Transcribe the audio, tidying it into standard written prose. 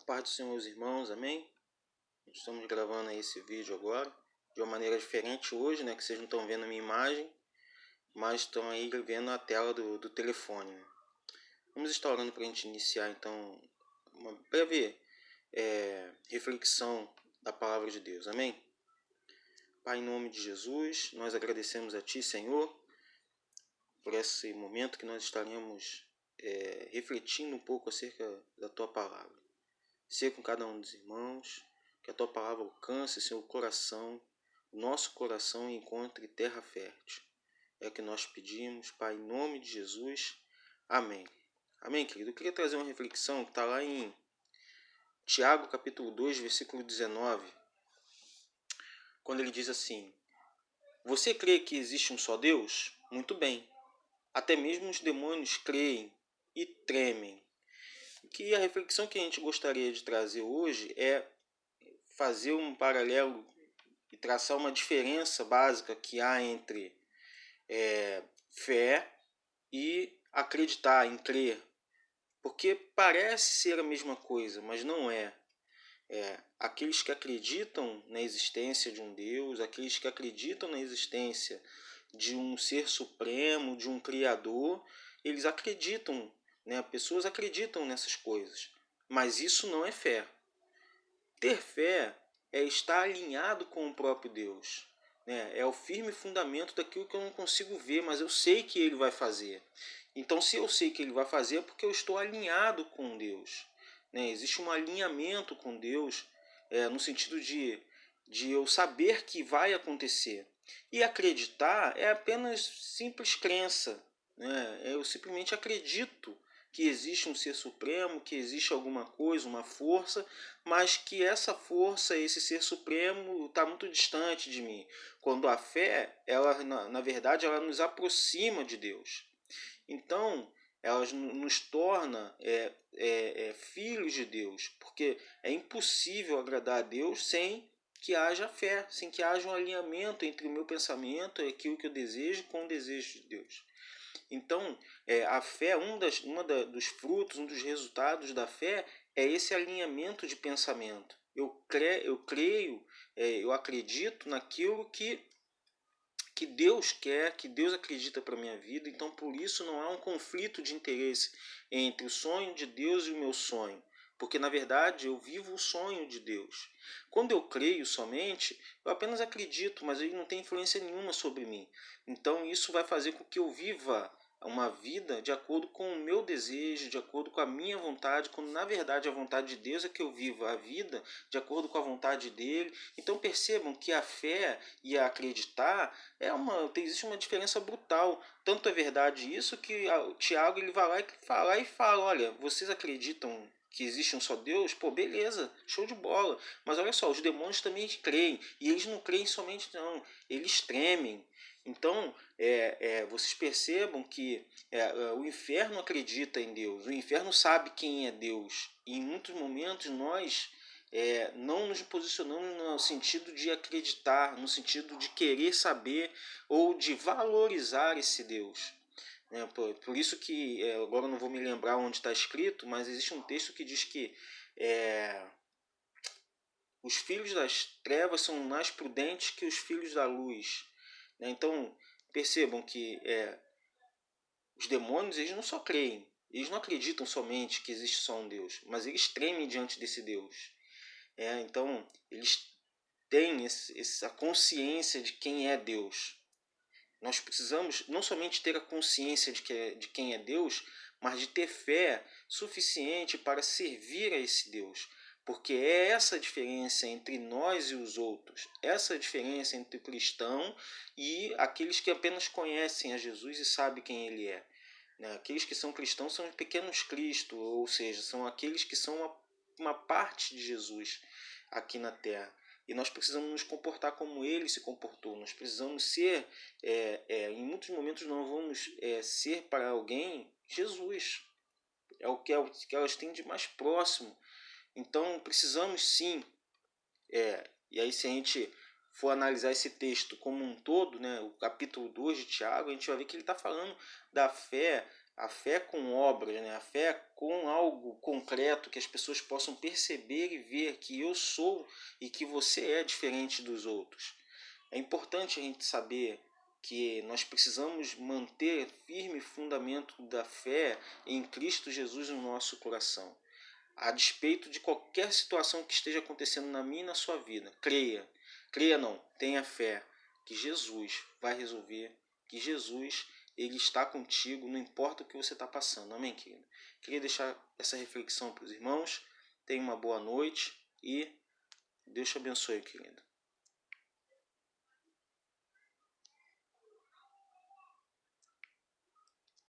paz do Senhor, meus irmãos, amém? Estamos gravando aí esse vídeo agora, de uma maneira diferente hoje, né? Que vocês não estão vendo a minha imagem, mas estão aí vendo a tela do telefone, né? Vamos estar orando para a gente iniciar, então, uma breve reflexão da palavra de Deus, amém? Pai, em nome de Jesus, nós agradecemos a Ti, Senhor, por esse momento que nós estaremos refletindo um pouco acerca da Tua palavra. Ser com cada um dos irmãos, que a Tua palavra alcance, Senhor, o nosso coração e encontre terra fértil. É o que nós pedimos, Pai, em nome de Jesus. Amém. Amém, querido. Eu queria trazer uma reflexão que está lá em Tiago, capítulo 2, versículo 19, quando ele diz assim: Você crê que existe um só Deus? Muito bem. Até mesmo os demônios creem e tremem. Que a reflexão que a gente gostaria de trazer hoje é fazer um paralelo e traçar uma diferença básica que há entre fé e acreditar, em crer. Porque parece ser a mesma coisa, mas não é. Aqueles que acreditam na existência de um Deus, aqueles que acreditam na existência de um ser supremo, de um Criador, eles acreditam, né? Pessoas acreditam nessas coisas, mas isso não é fé. Ter fé é estar alinhado com o próprio Deus, né? É o firme fundamento daquilo que eu não consigo ver, mas eu sei que Ele vai fazer. Então, se eu sei que Ele vai fazer, é porque eu estou alinhado com Deus, né? Existe um alinhamento com Deus, no sentido de eu saber que vai acontecer. E acreditar é apenas simples crença, né? Eu simplesmente acredito que existe um ser supremo, que existe alguma coisa, uma força, mas que essa força, esse ser supremo, está muito distante de mim. Quando a fé, ela, na verdade, ela nos aproxima de Deus. Então, ela nos torna filhos de Deus, porque é impossível agradar a Deus sem que haja fé, sem que haja um alinhamento entre o meu pensamento e aquilo que eu desejo com o desejo de Deus. Então, a fé, dos frutos, um dos resultados da fé é esse alinhamento de pensamento. Eu creio, eu acredito naquilo que Deus quer, que Deus acredita para a minha vida. Então, por isso, não há um conflito de interesse entre o sonho de Deus e o meu sonho. Porque, na verdade, eu vivo o sonho de Deus. Quando eu creio somente, eu apenas acredito, mas ele não tem influência nenhuma sobre mim. Então, isso vai fazer com que eu viva uma vida de acordo com o meu desejo, de acordo com a minha vontade, quando na verdade a vontade de Deus é que eu viva a vida de acordo com a vontade dele. Então percebam que a fé e a acreditar existe uma diferença brutal. Tanto é verdade isso que o Tiago ele vai lá e fala, olha, vocês acreditam que existe um só Deus? Pô, beleza, show de bola. Mas olha só, os demônios também creem. E eles não creem somente não, eles tremem. Então, vocês percebam que o inferno acredita em Deus, o inferno sabe quem é Deus. E em muitos momentos nós não nos posicionamos no sentido de acreditar, no sentido de querer saber ou de valorizar esse Deus. Por isso que, agora eu não vou me lembrar onde está escrito, mas existe um texto que diz que os filhos das trevas são mais prudentes que os filhos da luz. Então, percebam que os demônios eles não só creem, eles não acreditam somente que existe só um Deus, mas eles tremem diante desse Deus. Então, eles têm essa consciência de quem é Deus. Nós precisamos não somente ter a consciência de quem é Deus, mas de ter fé suficiente para servir a esse Deus. Porque é essa a diferença entre nós e os outros. Essa a diferença entre o cristão e aqueles que apenas conhecem a Jesus e sabem quem ele é. Aqueles que são cristãos são os pequenos Cristo, ou seja, são aqueles que são uma parte de Jesus aqui na terra. E nós precisamos nos comportar como ele se comportou. Nós precisamos ser, em muitos momentos não vamos ser para alguém Jesus. É o que elas têm de mais próximo. Então precisamos sim, e aí se a gente for analisar esse texto como um todo, né, o capítulo 2 de Tiago, a gente vai ver que ele está falando da fé A fé com obras, né? A fé com algo concreto que as pessoas possam perceber e ver que eu sou e que você é diferente dos outros. É importante a gente saber que nós precisamos manter firme fundamento da fé em Cristo Jesus no nosso coração. A despeito de qualquer situação que esteja acontecendo na minha e na sua vida, creia. Creia não, tenha fé que Jesus vai resolver, que Jesus ele está contigo, não importa o que você está passando. Amém, querido? Queria deixar essa reflexão para os irmãos. Tenha uma boa noite e Deus te abençoe, querido.